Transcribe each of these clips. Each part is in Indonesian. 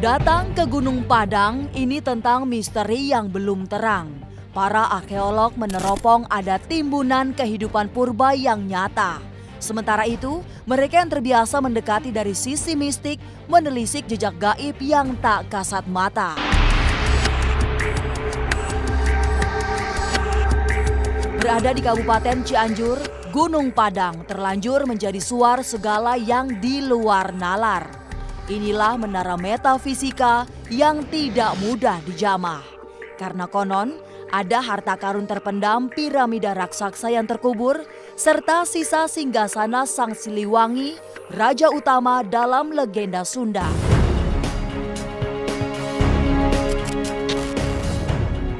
Datang ke Gunung Padang ini tentang misteri yang belum terang. Para arkeolog meneropong ada timbunan kehidupan purba yang nyata. Sementara itu, mereka yang terbiasa mendekati dari sisi mistik menelisik jejak gaib yang tak kasat mata. Berada di Kabupaten Cianjur, Gunung Padang terlanjur menjadi suar segala yang di luar nalar. Inilah menara metafisika yang tidak mudah dijamah. Karena konon ada harta karun terpendam piramida raksasa yang terkubur, serta sisa singgasana Sang Siliwangi, raja utama dalam legenda Sunda.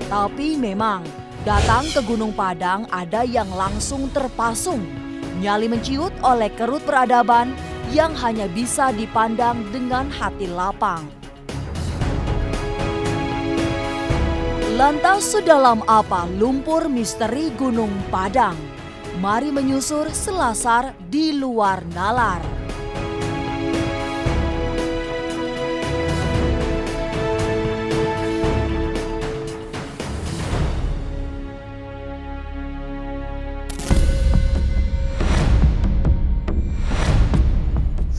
Tapi memang, datang ke Gunung Padang ada yang langsung terpasung, nyali menciut oleh kerut peradaban yang hanya bisa dipandang dengan hati lapang. Lantas sedalam apa lumpur misteri Gunung Padang? Mari menyusur selasar di luar nalar.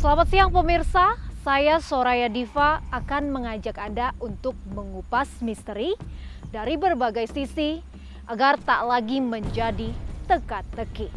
Selamat siang pemirsa, saya Soraya Diva akan mengajak Anda untuk mengupas misteri dari berbagai sisi agar tak lagi menjadi teka-teki.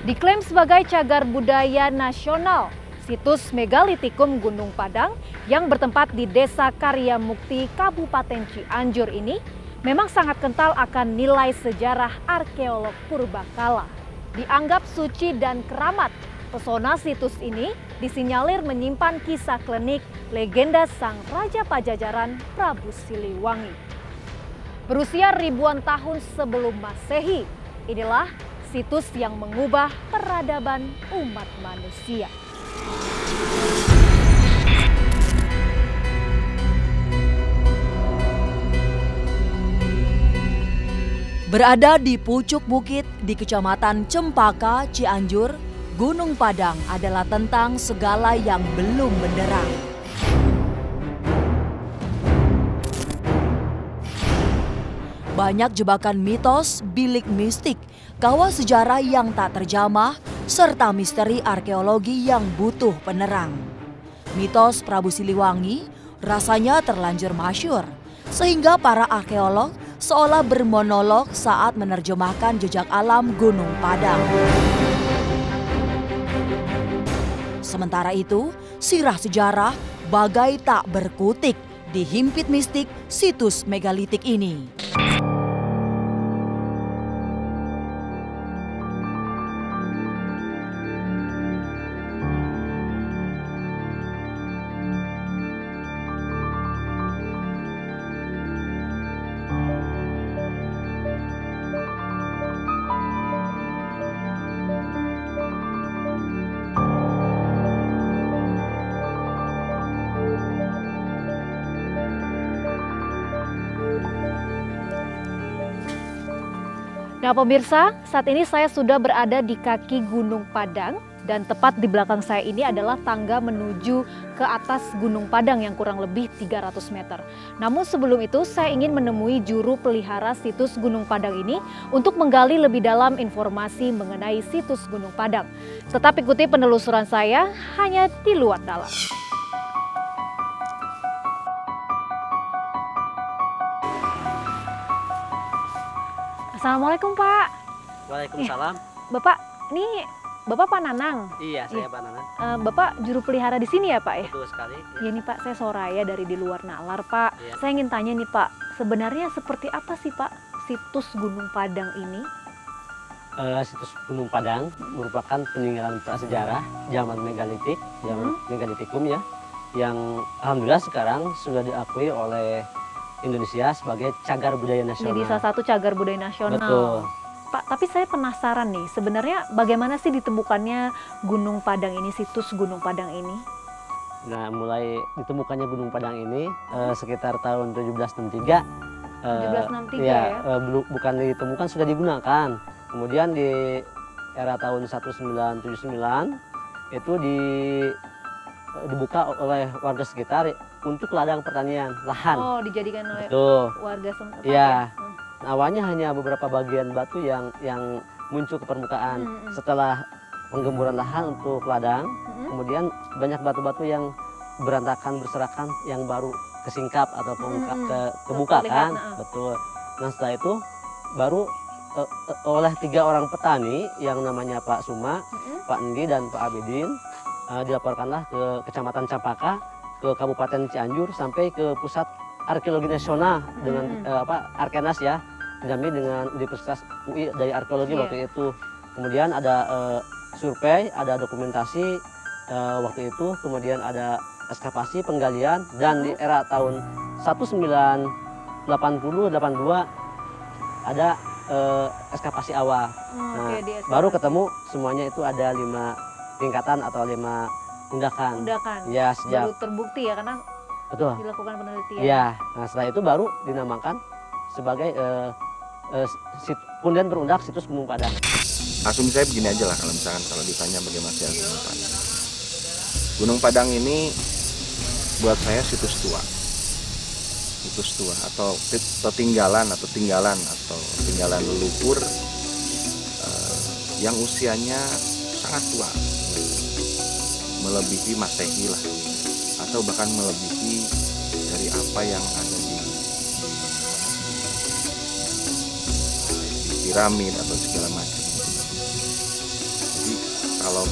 Diklaim sebagai cagar budaya nasional, situs megalitikum Gunung Padang yang bertempat di Desa Karya Mukti, Kabupaten Cianjur ini memang sangat kental akan nilai sejarah arkeolog purbakala. Dianggap suci dan keramat, pesona situs ini disinyalir menyimpan kisah klinik legenda sang Raja Pajajaran Prabu Siliwangi. Berusia ribuan tahun sebelum Masehi, inilah situs yang mengubah peradaban umat manusia. Berada di pucuk bukit di Kecamatan Cempaka, Cianjur, Gunung Padang adalah tentang segala yang belum benderang. Banyak jebakan mitos, bilik mistik, kawah sejarah yang tak terjamah, serta misteri arkeologi yang butuh penerang. Mitos Prabu Siliwangi rasanya terlanjur masyhur, sehingga para arkeolog seolah bermonolog saat menerjemahkan jejak alam Gunung Padang. Sementara itu, sirah sejarah bagai tak berkutik dihimpit mistik situs megalitik ini. Nah pemirsa, saat ini saya sudah berada di kaki Gunung Padang dan tepat di belakang saya ini adalah tangga menuju ke atas Gunung Padang yang kurang lebih 300 meter. Namun sebelum itu saya ingin menemui juru pelihara situs Gunung Padang ini untuk menggali lebih dalam informasi mengenai situs Gunung Padang. Tetap ikuti penelusuran saya hanya di luar dalam. Assalamualaikum Pak. Waalaikumsalam. Bapak, ini Bapak Pak Nanang. Iya, saya Pak Nanang. Bapak juru pelihara di sini ya Pak ya? Betul sekali. Iya nih Pak, saya Soraya dari di luar Nalar Pak. Iya. Saya ingin tanya nih Pak, sebenarnya seperti apa sih Pak situs Gunung Padang ini? Situs Gunung Padang merupakan peninggalan prasejarah zaman megalitik, zaman megalitikum ya, yang alhamdulillah sekarang sudah diakui oleh Indonesia sebagai cagar budaya nasional. Jadi salah satu cagar budaya nasional. Betul. Pak, tapi saya penasaran nih, sebenarnya bagaimana sih ditemukannya Gunung Padang ini, situs Gunung Padang ini? Nah, mulai ditemukannya Gunung Padang ini sekitar tahun 1763. 1763 ya? Bukan ditemukan, sudah digunakan. Kemudian di era tahun 1979 itu dibuka oleh warga sekitar untuk ladang pertanian, lahan. Oh, dijadikan oleh Betul. warga setempat Iya. ya? Awalnya hanya beberapa bagian batu yang muncul ke permukaan. Setelah penggemburan lahan untuk ladang, kemudian banyak batu-batu yang berantakan berserakan yang baru kesingkap atau kebuka kan. Betul. Nah, setelah itu baru oleh 3 orang petani yang namanya Pak Suma, Pak Endi dan Pak Abidin dilaporkanlah ke Kecamatan Campaka, ke Kabupaten Cianjur sampai ke Pusat Arkeologi Nasional dengan Arkenas ya, didampingi dengan Universitas UI dari arkeologi waktu itu. Kemudian ada survei, ada dokumentasi waktu itu, kemudian ada ekskavasi, penggalian, dan di era tahun 1980-82 ada ekskavasi awal. Nah, baru ketemu semuanya itu ada 5 tingkatan atau 5 undakan. Ya, sejak baru terbukti ya, karena betul dilakukan penelitian. Ya, nah setelah itu baru dinamakan sebagai punden berundak situs Gunung Padang. Asumsi saya begini aja lah, kalau ditanya bagaimana sih Gunung Padang. Gunung Padang ini buat saya situs tua atau tinggalan leluhur yang usianya sangat tua, melebihi Masehi lah, atau bahkan melebihi dari apa yang ada di piramid atau segala macam. Jadi kalau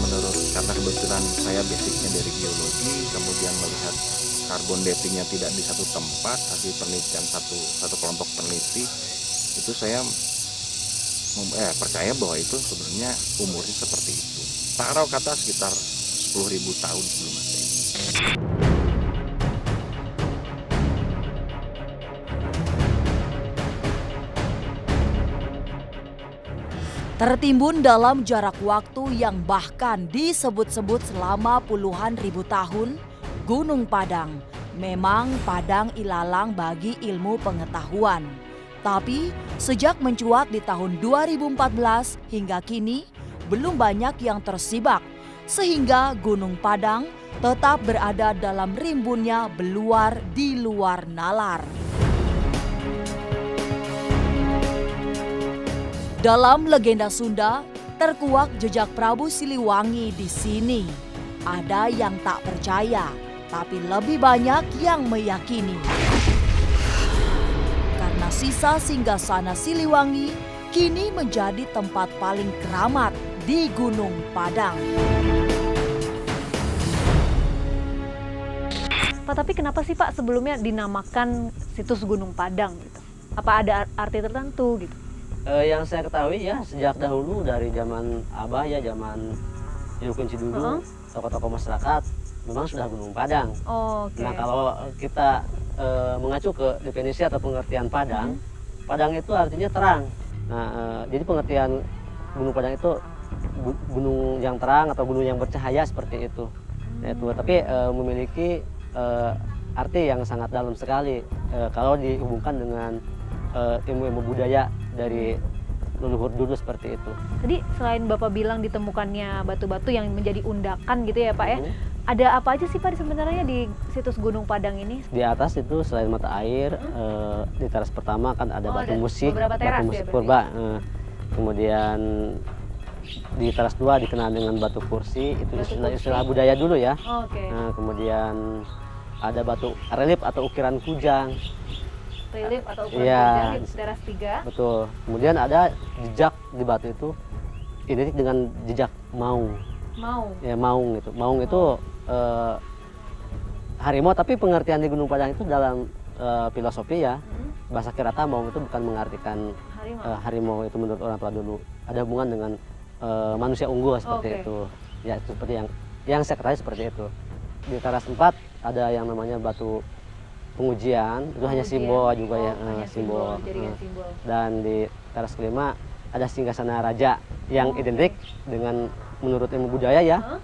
karena kebetulan saya basicnya dari biologi, kemudian melihat karbon datingnya tidak di satu tempat, hasil penelitian satu kelompok peneliti, itu saya percaya bahwa itu sebenarnya umurnya seperti itu. Taruh kata sekitar 10.000 tahun sebelum Masehi. Tertimbun dalam jarak waktu yang bahkan disebut-sebut selama puluhan ribu tahun, Gunung Padang memang padang ilalang bagi ilmu pengetahuan. Tapi sejak mencuat di tahun 2014 hingga kini, belum banyak yang tersibak, sehingga Gunung Padang tetap berada dalam rimbunnya beluar di luar nalar. Dalam legenda Sunda, terkuak jejak Prabu Siliwangi di sini. Ada yang tak percaya, tapi lebih banyak yang meyakini. Karena sisa singgasana Siliwangi kini menjadi tempat paling keramat di Gunung Padang. Pak, tapi kenapa sih Pak sebelumnya dinamakan situs Gunung Padang gitu? Apa ada arti tertentu gitu? Yang saya ketahui ya sejak dahulu dari zaman Abah ya, zaman Hidup Kunci dulu, tokoh-tokoh masyarakat memang sudah Gunung Padang. Okay. Nah, kalau kita mengacu ke definisi atau pengertian Padang, Padang itu artinya terang. Nah, jadi pengertian Gunung Padang itu gunung yang terang atau gunung yang bercahaya seperti itu. Tapi memiliki arti yang sangat dalam sekali kalau dihubungkan dengan ilmu-ilmu budaya dari leluhur dulu seperti itu. Tadi selain Bapak bilang ditemukannya batu-batu yang menjadi undakan gitu ya Pak ya, ada apa aja sih Pak sebenarnya di situs Gunung Padang ini? Di atas itu selain mata air, di teras pertama kan ada batu musik, batu musik purba. Kemudian di teras 2 dikenal dengan batu kursi, itu istilah budaya dulu ya. Nah, kemudian ada batu relief atau ukiran kujang. Relief atau ukuran kujang di teras 3. Betul. Kemudian ada jejak di batu itu identik dengan jejak maung. Maung. Ya, maung gitu. Maung itu harimau, tapi pengertian di Gunung Padang itu dalam filosofi ya, bahasa Kirata maung itu bukan mengartikan harimau itu menurut orang tua dulu. Ada hubungan dengan manusia unggul seperti itu. Ya, itu seperti yang saya ketahui seperti itu. Di teras 4 ada yang namanya batu pengujian, itu hanya simbol juga ya, simbol. Dan di teras kelima ada singgasana raja yang identik dengan menurut ilmu budaya ya.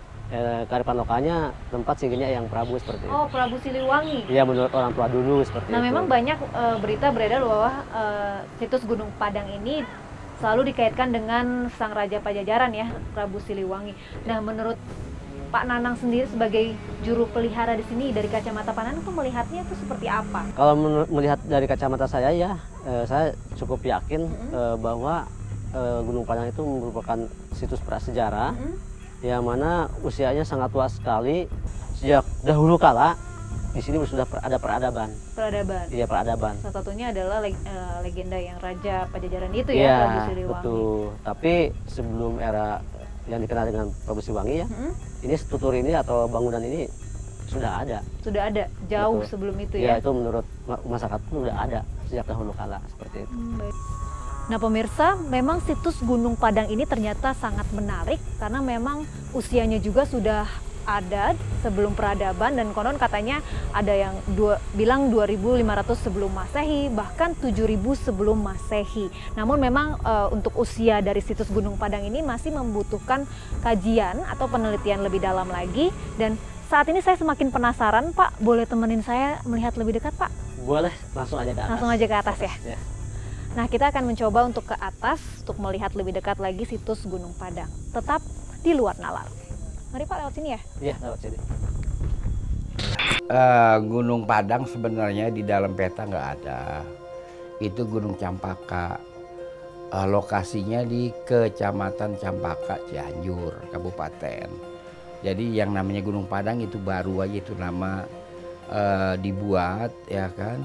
Kearifan lokalnya tempat singgahnya yang Prabu seperti itu. Oh, Prabu Siliwangi. Iya, menurut orang tua dulu seperti itu. Nah, memang banyak berita beredar bahwa situs Gunung Padang ini selalu dikaitkan dengan sang raja Pajajaran ya, Prabu Siliwangi. Nah, menurut Pak Nanang sendiri sebagai juru pelihara di sini, dari kacamata Pak Nanang tuh melihatnya itu seperti apa? Kalau melihat dari kacamata saya ya, saya cukup yakin bahwa Gunung Padang itu merupakan situs prasejarah yang mana usianya sangat tua sekali. Sejak dahulu kala di sini sudah ada peradaban. Peradaban. Iya, peradaban. Salah satunya adalah legenda yang Raja Pajajaran itu ya, Iya, Prabu Siliwangi. betul. Tapi sebelum era yang dikenal dengan Prabu Siliwangi ya, ini struktur ini atau bangunan ini sudah ada. Sudah ada jauh Betul. sebelum itu Ya, ya. itu menurut masyarakat pun sudah ada sejak dahulu kala seperti itu. Baik. Nah, pemirsa, memang situs Gunung Padang ini ternyata sangat menarik karena memang usianya juga sudah ada sebelum peradaban, dan konon katanya ada yang bilang 2500 sebelum Masehi, bahkan 7000 sebelum Masehi. Namun memang untuk usia dari situs Gunung Padang ini masih membutuhkan kajian atau penelitian lebih dalam lagi, dan saat ini saya semakin penasaran. Pak, boleh temenin saya melihat lebih dekat, Pak? Boleh, langsung aja ke atas. Langsung aja ke atas ya. Ya. Nah, kita akan mencoba untuk ke atas untuk melihat lebih dekat lagi situs Gunung Padang. Tetap di luar nalar. Mari Pak, lewat sini ya. Iya, lewat sini. Gunung Padang sebenarnya di dalam peta nggak ada. Itu Gunung Campaka. Lokasinya di Kecamatan Campaka, Cianjur, Kabupaten. Jadi yang namanya Gunung Padang itu baru aja itu nama dibuat ya kan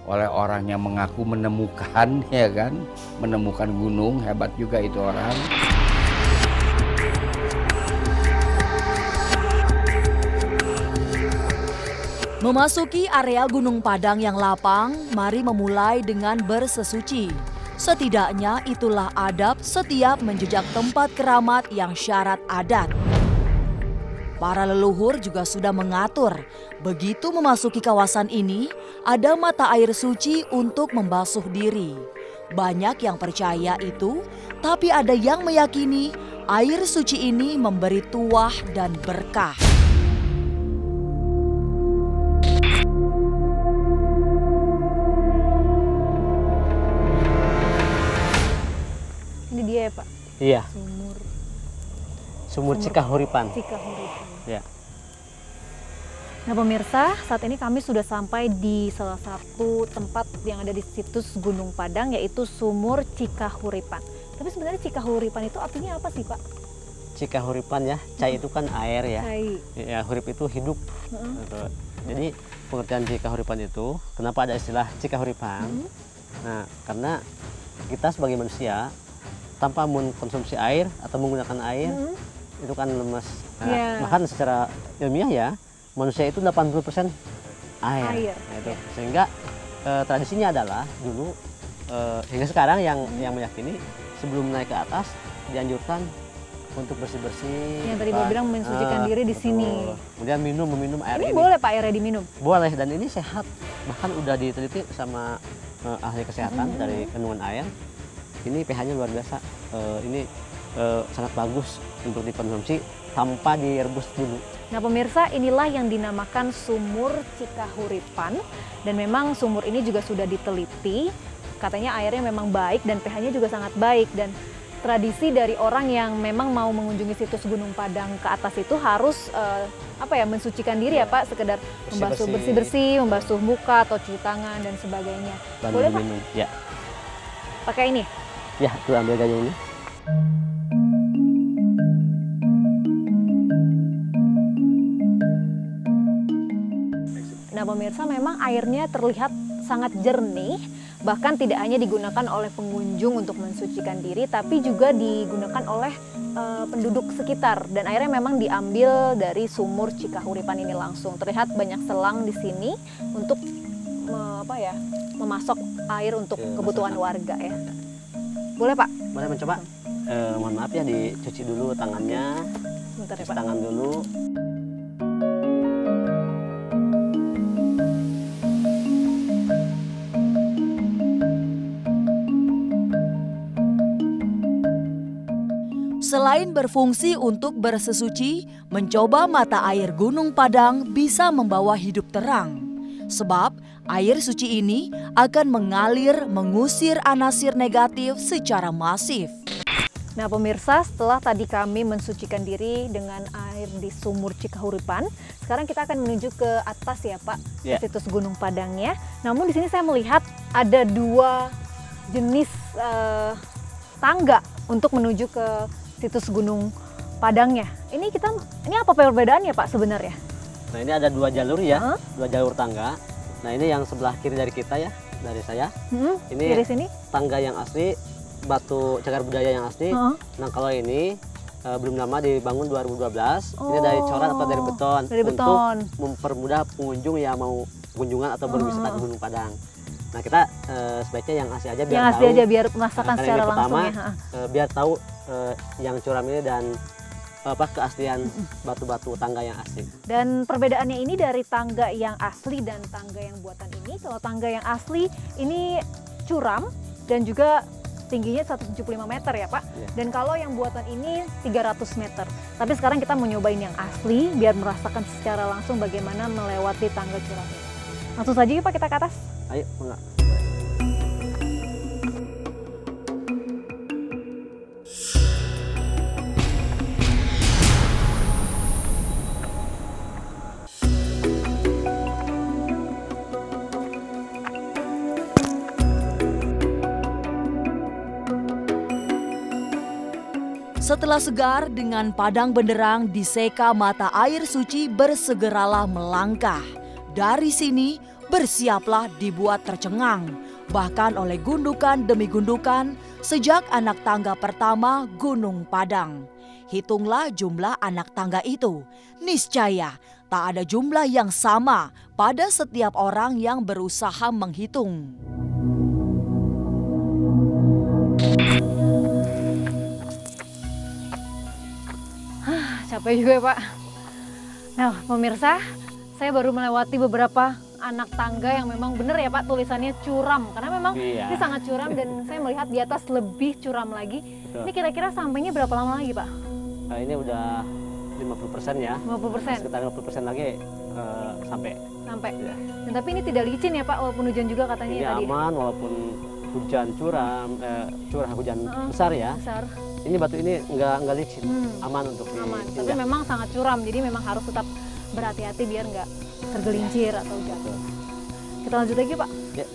oleh orang yang mengaku menemukan ya kan, menemukan gunung, hebat juga itu orang. Memasuki area Gunung Padang yang lapang, mari memulai dengan bersesuci. Setidaknya itulah adab setiap menjejak tempat keramat yang syarat adat. Para leluhur juga sudah mengatur, begitu memasuki kawasan ini, ada mata air suci untuk membasuh diri. Banyak yang percaya itu, tapi ada yang meyakini air suci ini memberi tuah dan berkah. Ini dia ya Pak, Iya, sumur sumur Cikahuripan. Cikahuripan. Ya. Nah pemirsa, saat ini kami sudah sampai di salah satu tempat yang ada di situs Gunung Padang, yaitu sumur Cikahuripan. Tapi sebenarnya Cikahuripan itu artinya apa sih Pak? Cikahuripan ya, cai itu kan air ya. Cai. Ya, hurip itu hidup. Gitu. Jadi pengertian Cikahuripan itu, kenapa ada istilah Cikahuripan? Nah, karena kita sebagai manusia tanpa mengkonsumsi air atau menggunakan air itu kan lemas. Nah, bahkan secara ilmiah ya, manusia itu 80% air. Nah, itu. Sehingga tradisinya adalah dulu hingga sekarang yang meyakini sebelum naik ke atas dianjurkan untuk bersih-bersih. Yang tadi Bapak bilang mensucikan diri di sini. Kemudian meminum air Ini ini. boleh Pak airnya diminum? Boleh, dan ini sehat. Bahkan udah diteliti sama ahli kesehatan dari kandungan air. Ini pH-nya luar biasa. Ini sangat bagus untuk dikonsumsi tanpa direbus dulu. Nah pemirsa, inilah yang dinamakan sumur Cikahuripan, dan memang sumur ini juga sudah diteliti. Katanya airnya memang baik dan pH-nya juga sangat baik, dan tradisi dari orang yang memang mau mengunjungi situs Gunung Padang ke atas itu harus mensucikan diri ya Pak, sekedar membasuh bersih-bersih, membasuh muka atau cuci tangan dan sebagainya. Boleh Pak? Minum. Ya. Pakai ini? Ya, tuh ambil gaya ini. Nah pemirsa, memang airnya terlihat sangat jernih, Bahkan tidak hanya digunakan oleh pengunjung untuk mensucikan diri, tapi juga digunakan oleh penduduk sekitar. Dan airnya memang diambil dari sumur Cikahuripan ini langsung. Terlihat banyak selang di sini untuk memasok air untuk kebutuhan warga ya. Boleh Pak? Boleh mencoba? Mohon maaf ya, dicuci dulu tangannya. Sebentar ya Cuci Pak. tangan dulu. Selain berfungsi untuk bersesuci, mencoba mata air Gunung Padang bisa membawa hidup terang. Sebab air suci ini akan mengalir mengusir anasir negatif secara masif. Nah pemirsa, setelah tadi kami mensucikan diri dengan air di sumur Cikahuripan, sekarang kita akan menuju ke atas ya Pak, Ya. ke situs Gunung Padangnya. Namun di sini saya melihat ada dua jenis tangga untuk menuju ke situs Gunung Padangnya. Ini apa perbedaannya Pak sebenarnya? Nah ini ada 2 jalur ya, 2 jalur tangga. Nah ini yang sebelah kiri dari kita ya, dari saya. Ini Kiri sini? tangga yang asli, batu cagar budaya yang asli. Nah kalau ini belum lama dibangun 2012. Ini dari corat atau dari beton. Dari beton. Untuk mempermudah pengunjung yang mau kunjungan atau berwisata ke Gunung Padang. Nah kita sebaiknya yang asli aja biar Yang asli tahu. aja biar merasakan Karena secara ini langsung pertama, ya. biar tahu yang curam ini dan keaslian batu-batu tangga yang asli. Dan perbedaannya ini dari tangga yang asli dan tangga yang buatan ini. Kalau tangga yang asli ini curam dan juga tingginya 175 meter ya Pak. Ya. Dan kalau yang buatan ini 300 meter. Tapi sekarang kita mau nyobain yang asli biar merasakan secara langsung bagaimana melewati tangga curam ini. Langsung saja yuk Pak, kita ke atas. Ayo, enggak. Setelah segar dengan padang benderang diseka mata air suci, bersegeralah melangkah. Dari sini bersiaplah dibuat tercengang, bahkan oleh gundukan demi gundukan sejak anak tangga pertama Gunung Padang. Hitunglah jumlah anak tangga itu, niscaya tak ada jumlah yang sama pada setiap orang yang berusaha menghitung. Capek juga ya Pak. Nah pemirsa, saya baru melewati beberapa anak tangga yang memang benar ya Pak, tulisannya curam. Karena memang ini sangat curam dan saya melihat di atas lebih curam lagi. Betul. Ini kira-kira sampainya berapa lama lagi Pak? Nah, ini udah 50% ya. 50%? Sekitar 50% lagi sampai. Ya. Dan tapi ini tidak licin ya Pak, walaupun hujan juga katanya Ini ya tadi. aman walaupun hujan hujan besar ya. Besar. Ini batu ini nggak licin, aman untuk Aman. Tapi diinjak. memang sangat curam, jadi memang harus tetap berhati-hati biar nggak tergelincir atau jatuh. Kita lanjut lagi Pak. Ya.